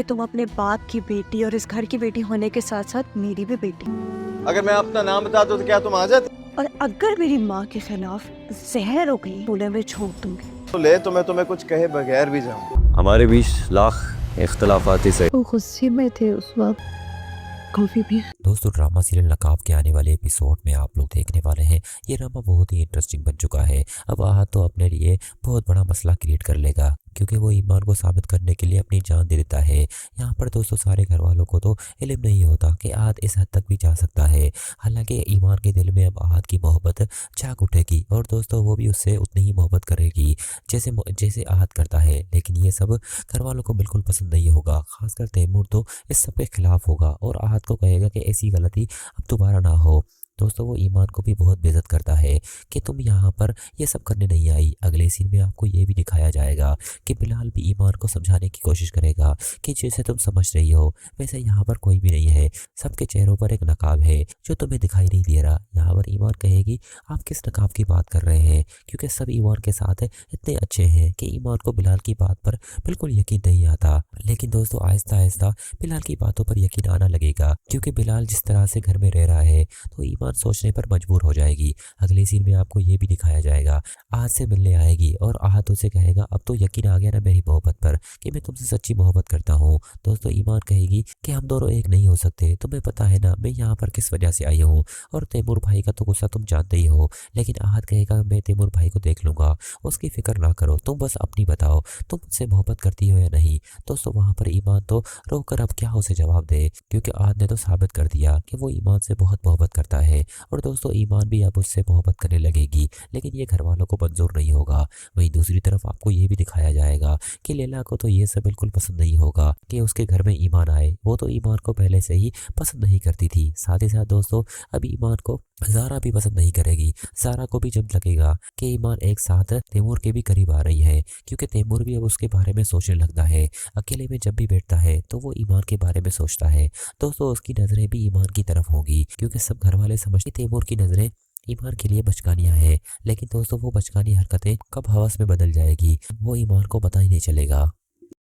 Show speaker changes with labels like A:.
A: तुम अपने बाप की बेटी और इस घर की बेटी होने के साथ साथ मेरी भी बेटी।
B: अगर मैं अपना नाम बता दूं तो क्या तुम आ जाते?
A: और अगर मेरी माँ के खिलाफ जहर हो गई चूल्हे में छोड़ दूंगी।
B: तो ले तो मैं तुम्हें कुछ कहे बगैर भी जाऊं।
C: हमारे बीच लाख इख्तलाफाती से
A: वो गुस्से में थे उस वक्त। कॉफी भी।
D: दोस्तों ड्रामा सीरियल नकाब के आने वाले एपिसोड में आप लोग देखने वाले हैं। ये ड्रामा बहुत ही इंटरेस्टिंग बन चुका है। अब आहत तो अपने लिए बहुत बड़ा मसला क्रिएट कर लेगा क्योंकि वो ईमान को साबित करने के लिए अपनी जान दे देता है। यहाँ पर दोस्तों सारे घर वालों को तो इल्म नहीं होता कि आहत इस हद तक भी जा सकता है। हालांकि ईमान के दिल में अब आहत की मोहब्बत जाग उठेगी और दोस्तों वो भी उससे उतनी ही मोहब्बत करेगी जैसे जैसे आहत करता है। लेकिन ये सब घर वालों को बिल्कुल पसंद नहीं होगा। खासकर तैमूर तो इस सब के खिलाफ होगा और आहत को कहेगा कि ऐसी गलती अब दोबारा ना हो। दोस्तों वो ईमान को भी बहुत बेइज्जत करता है कि तुम यहाँ पर ये सब करने नहीं आई। अगले सीन में आपको ये भी दिखाया जाएगा कि बिलाल भी ईमान को समझाने की कोशिश करेगा कि जैसे तुम समझ रही हो वैसे यहाँ पर कोई भी नहीं है, सबके चेहरों पर एक नकाब है जो तुम्हें दिखाई नहीं दे रहा। यहाँ पर ईमान कहेगी आप किस नकाब की बात कर रहे हैं, क्योंकि सब ईमान के साथ इतने अच्छे हैं कि ईमान को बिलाल की बात पर बिल्कुल यकीन नहीं आता। लेकिन दोस्तों आहिस्ता आहिस्ता बिलाल की बातों पर यकीन आना लगेगा क्योंकि बिलाल जिस तरह से घर में रह रहा है तो ईमान सोचने पर मजबूर हो जाएगी। अगले सीन में आपको ये भी दिखाया जाएगा आहत से मिलने आएगी और आहत उसे कहेगा अब तो यकीन आ गया ना मेरी मोहब्बत पर कि मैं तुमसे सच्ची मोहब्बत करता हूँ। दोस्तों ईमान कहेगी कि हम दोनों एक नहीं हो सकते, तुम्हें पता है ना मैं यहाँ पर किस वजह से आई हूँ। और तैमूर भाई का तो गुस्सा तुम जानते ही हो। लेकिन आहत कहेगा मैं तैमूर भाई को देख लूंगा, उसकी फिक्र ना करो, तुम बस अपनी बताओ तुम मुझसे मोहब्बत करती हो या नहीं। दोस्तों वहां पर ईमान तो रोकर अब क्या उसे जवाब दे क्योंकि आहत ने तो साबित कर दिया कि वो ईमान से बहुत मोहब्बत करता है। और दोस्तों ईमान भी अब उससे मोहब्बत करने लगेगी, लेकिन ये घर वालों को मंजूर नहीं होगा। वहीं दूसरी तरफ आपको ये भी दिखाया जाएगा कि लैला को तो ये सब बिल्कुल पसंद नहीं होगा कि उसके घर में ईमान आए। वो तो ईमान को पहले से ही पसंद नहीं करती थी। साथ ही साथ दोस्तों अब ईमान को ज़ारा भी पसंद नहीं करेगी। ज़ारा को भी जब लगेगा कि ईमान एक साथ तैमूर के भी करीब आ रही है क्योंकि तैमूर भी अब उसके बारे में सोचने लगता है। अकेले में जब भी बैठता है तो वो ईमान के बारे में सोचता है। दोस्तों उसकी नज़रें भी ईमान की तरफ होगी क्योंकि सब घर वाले समझते तैमूर की नज़रें ईमान के लिए बचकानियां हैं। लेकिन दोस्तों वो बचकानी हरकतें कब हवस में बदल जाएगी वो ईमान को पता ही नहीं चलेगा।